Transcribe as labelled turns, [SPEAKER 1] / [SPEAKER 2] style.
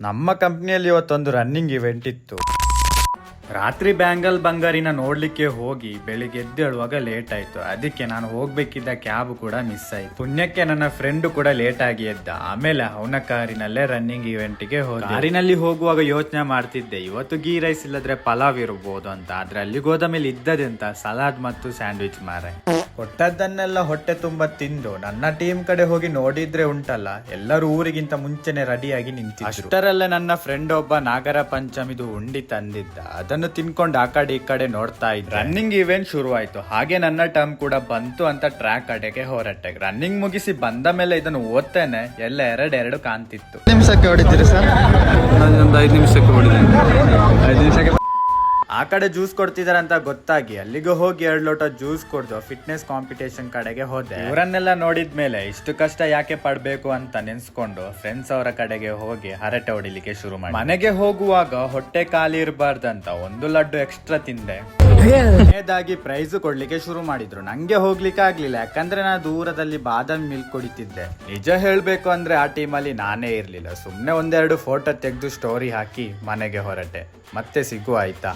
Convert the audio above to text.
[SPEAKER 1] ನಮ್ಮ ಕಂಪ್ನಿಯಲ್ಲಿ ಇವತ್ತೊಂದು ರನ್ನಿಂಗ್ ಇವೆಂಟ್ ಇತ್ತು. ರಾತ್ರಿ ಬ್ಯಾಂಗಲ್ ಬಂಗಾರಿನ ನೋಡ್ಲಿಕ್ಕೆ ಹೋಗಿ ಬೆಳಿಗ್ಗೆ ಎದ್ದೇಳುವಾಗ ಲೇಟ್ ಆಯ್ತು. ಅದಕ್ಕೆ ನಾನು ಹೋಗ್ಬೇಕಿದ್ದ ಕ್ಯಾಬ್ ಕೂಡ ಮಿಸ್ ಆಯ್ತು. ಪುಣ್ಯಕ್ಕೆ ನನ್ನ ಫ್ರೆಂಡ್ ಕೂಡ ಲೇಟ್ ಆಗಿ ಎದ್ದ. ಆಮೇಲೆ ಅವನ ಕಾರಿನಲ್ಲೇ ರನ್ನಿಂಗ್ ಇವೆಂಟ್ಗೆ ಹೋದ. ಕಾರಿನಲ್ಲಿ ಹೋಗುವಾಗ ಯೋಚನೆ ಮಾಡ್ತಿದ್ದೆ, ಇವತ್ತು ಗೀ ರೈಸ್ ಇಲ್ಲದ್ರೆ ಪಲಾವ್ ಇರಬಹುದು ಅಂತ. ಆದ್ರೆ ಅಲ್ಲಿಗೆ ಹೋದ ಮೇಲೆ ಇದ್ದದೆಂತ ಸಲಾಡ್ ಮತ್ತು ಸ್ಯಾಂಡ್ವಿಚ್ ಮಾರೆ. ಕೊಟ್ಟದ್ದನ್ನೆಲ್ಲ ಹೊಟ್ಟೆ ತುಂಬಾ ತಿಂದು ನನ್ನ ಟೀಮ್ ಕಡೆ ಹೋಗಿ ನೋಡಿದ್ರೆ ಉಂಟಲ್ಲ, ಎಲ್ಲರೂ ಊರಿಗಿಂತ ಮುಂಚೆನೆ ರೆಡಿಯಾಗಿ ನಿಂತಿದ್ರು. ಅಷ್ಟರಲ್ಲೇ ನನ್ನ ಫ್ರೆಂಡ್ ಒಬ್ಬ ನಾಗರ ಪಂಚಮಿದು ಉಂಡಿ ತಂದಿದ್ದ. ಅದನ್ನು ತಿನ್ಕೊಂಡು ಆ ಕಡೆ ಈ ಕಡೆ ನೋಡ್ತಾ ಇದ್ದ. ರನ್ನಿಂಗ್ ಇವೆಂಟ್ ಶುರುವಾಯ್ತು. ಹಾಗೆ ನನ್ನ ಟರ್ಮ್ ಕೂಡ ಬಂತು ಅಂತ ಟ್ರ್ಯಾಕ್ ಕಡೆಗೆ ಹೊರಟೆ. ರನ್ನಿಂಗ್ ಮುಗಿಸಿ ಬಂದ ಮೇಲೆ ಇದನ್ನು ಓದ್ತೇನೆ, ಎಲ್ಲ ಎರಡು ಕಾಣ್ತಿತ್ತು.
[SPEAKER 2] ನಿಮಿಷಕ್ಕೆ ಹೊಡಿತೀರಿ ಸರ್?
[SPEAKER 3] ಒಂದು 5 ನಿಮಿಷಕ್ಕೆ ಹೊಡಿದ್ದೇನೆ.
[SPEAKER 2] 5 ನಿಮಿಷಕ್ಕೆ.
[SPEAKER 1] ಆ ಕಡೆ ಜ್ಯೂಸ್ ಕೊಡ್ತಿದಾರೆ ಅಂತ ಗೊತ್ತಾಗಿ ಅಲ್ಲಿಗೆ ಹೋಗಿ 2 ಲೋಟ ಜ್ಯೂಸ್ ಕೊಡ್ದು ಫಿಟ್ನೆಸ್ ಕಾಂಪಿಟೇಷನ್ ಕಡೆಗೆ ಹೋದೆ. ಇವರನ್ನೆಲ್ಲ ನೋಡಿದ್ಮೇಲೆ ಇಷ್ಟು ಕಷ್ಟ ಯಾಕೆ ಪಡ್ಬೇಕು ಅಂತ ನೆನ್ಸ್ಕೊಂಡು ಫ್ರೆಂಡ್ಸ್ ಅವರ ಕಡೆಗೆ ಹೋಗಿ ಹರಟೆ ಹೊಡಿಲಿಕ್ಕೆ ಶುರು ಮಾಡಿ. ಮನೆಗೆ ಹೋಗುವಾಗ ಹೊಟ್ಟೆ ಖಾಲಿ ಇರಬಾರ್ದಂತ 1 ಲಡ್ಡು ಎಕ್ಸ್ಟ್ರಾ ತಿಂದೆ. ಕೊನೆಯದಾಗಿ ಪ್ರೈಸ್ ಕೊಡ್ಲಿಕ್ಕೆ ಶುರು ಮಾಡಿದ್ರು. ನಂಗೆ ಹೋಗ್ಲಿಕ್ಕೆ ಆಗ್ಲಿಲ್ಲ, ಯಾಕಂದ್ರೆ ನಾನು ದೂರದಲ್ಲಿ ಬಾದಾಮಿ ಮಿಲ್ಕ್ ಕುಡಿತಿದ್ದೆ. ನಿಜ ಹೇಳ್ಬೇಕು ಅಂದ್ರೆ ಆ ಟೀಮಲ್ಲಿ ನಾನೇ ಇರ್ಲಿಲ್ಲ. ಸುಮ್ನೆ 1-2 ಫೋಟೋ ತೆಗೆದು ಸ್ಟೋರಿ ಹಾಕಿ ಮನೆಗೆ ಹೊರಟೆ. ಮತ್ತೆ ಸಿಗುವ ಆಯ್ತಾ?